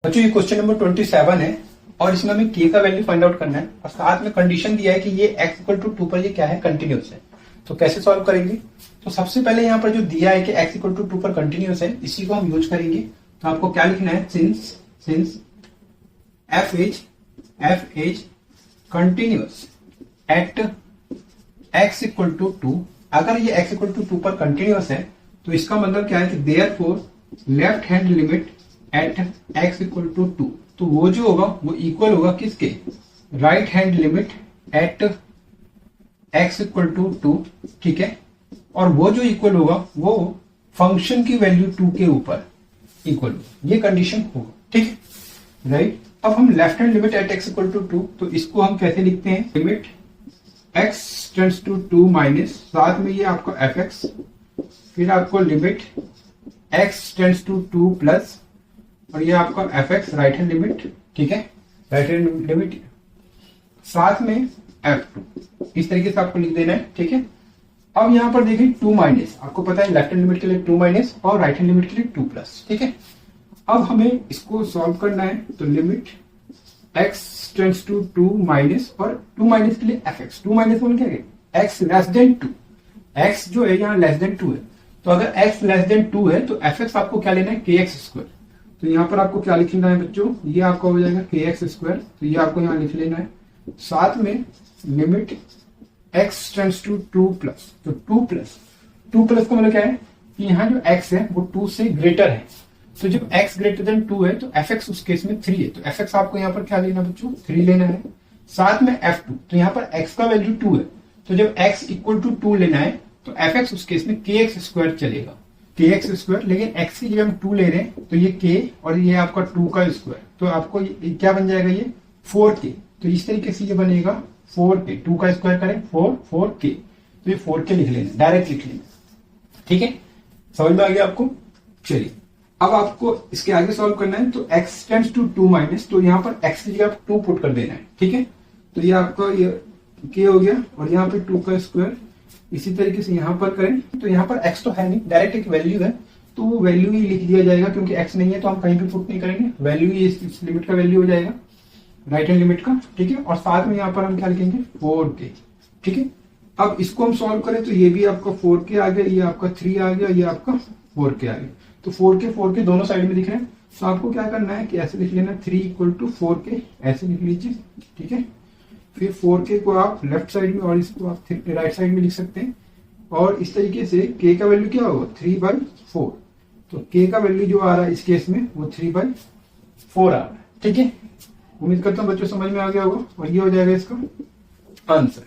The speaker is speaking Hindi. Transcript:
बच्चों ये क्वेश्चन नंबर 27 है और इसमें हमें k का वैल्यू फाइंड आउट करना है और साथ में कंडीशन दिया है कि ये x इक्वल टू 2 पर ये क्या है, कंटिन्यूस है। तो कैसे सॉल्व करेंगे? तो सबसे पहले यहाँ पर जो दिया है कि x इक्वल टू 2 पर कंटिन्यूस है, इसी को हम यूज करेंगे। तो आपको क्या लिखना है, since f is continuous at x equal to 2। अगर ये x इक्वल टू 2 पर कंटिन्यूस है तो इसका मतलब क्या है कि therefore left hand limit at x equal to 2, तो वो जो होगा वो इक्वल होगा किसके, right hand limit at x equal to 2। ठीक है, और वो जो इक्वल होगा वो फंक्शन की वैल्यू 2 के ऊपर इक्वल होगा, ये कंडीशन होगा। ठीक है, राइट। अब हम left hand limit at x equal to 2, तो इसको हम कैसे लिखते हैं, limit x tends to 2 minus, साथ में ये आपको fx, फिर आपको limit x tends to 2 plus, और ये आपका fx राइट हैंड लिमिट। ठीक है, राइट हैंड लिमिट साथ में f2, इस तरीके से आपको लिख देना है। ठीक है, अब यहां पर देखिए 2 माइनस, आपको पता है लेफ्ट हैंड लिमिट के लिए 2 माइनस और राइट हैंड लिमिट के लिए 2 प्लस। ठीक है, अब हमें इसको सॉल्व करना है, तो limit x tends to 2 minus, और 2 माइनस के लिए fx, 2 माइनस वन क्या है, x लेस देन 2, x जो है यहाँ लेस देन 2 है, तो अगर x लेस देन 2 है तो fx आपको क्या लेना है, kx स्क्वायर। तो यहाँ पर आपको क्या लिखना है बच्चों, ये आपका हो जाएगा kx स्क्वायर, तो ये आपको यहाँ लिख लेना है। साथ में limit x tends to 2 plus, तो 2 प्लस का मतलब क्या है कि यहाँ जो x है वो 2 से ग्रेटर है, तो जब x ग्रेटर देन 2 है तो fx उस केस में 3 है, तो fx आपको यहाँ पर क्या लेना बच्चों, 3 लेना है। साथ में f2, तो यहाँ पर x का वैल्यू 2 है, तो जब x इक्वल टू 2 लेना है तो fx उस केस में kx स्क्वायर चलेगा, kx स्क्वायर, लेकिन x की जगह हम 2 ले रहे हैं तो ये k और ये आपका 2 का स्क्वायर, तो आपको ये क्या बन जाएगा, ये 4k। तो इस तरीके से ये बनेगा 4k, 2 का स्क्वायर करें 4k, तो ये 4k लिख लेना, डायरेक्ट लिख लेना। ठीक है, समझ में आ गया आपको? चलिए अब आपको इसके आगे सॉल्व करना है, तो x टेंड्स टू 2 माइनस, तो यहाँ पर x की जगह आप 2 पुट कर देना है। ठीक है, तो ये आपका ये k हो गया, और यहाँ पे 2 का स्क्वायर, इसी तरीके से यहाँ पर करें, तो यहाँ पर x तो है नहीं, डायरेक्ट एक वैल्यू है, तो वो वैल्यू ही लिख दिया जाएगा, क्योंकि x नहीं है तो हम कहीं भी पुट नहीं करेंगे, वैल्यू ही इस लिमिट का वैल्यू हो जाएगा, राइट हैंड लिमिट का। ठीक है, और साथ में यहाँ पर हम क्या लिखेंगे, 4k। ठीक है, अब इसको हम सॉल्व करें तो ये भी आपका 4k आ गया, ये आपका 3 आ गया, ये आपका 4k आ गया, तो 4k दोनों साइड में दिख रहे हैं। तो आपको क्या करना है कि ऐसे लिख लेना, 3 इक्वल टू 4k, ऐसे लिख लीजिए। ठीक है, फिर 4k को आप लेफ्ट साइड में और इसको आप राइट साइड में लिख सकते हैं, और इस तरीके से k का वैल्यू क्या होगा, 3/4, तो k का वैल्यू जो आ रहा है इस केस में वो 3/4 आ रहा है। ठीक है, उम्मीद करता हूँ बच्चों समझ में आ गया होगा, और ये हो जाएगा इसका आंसर।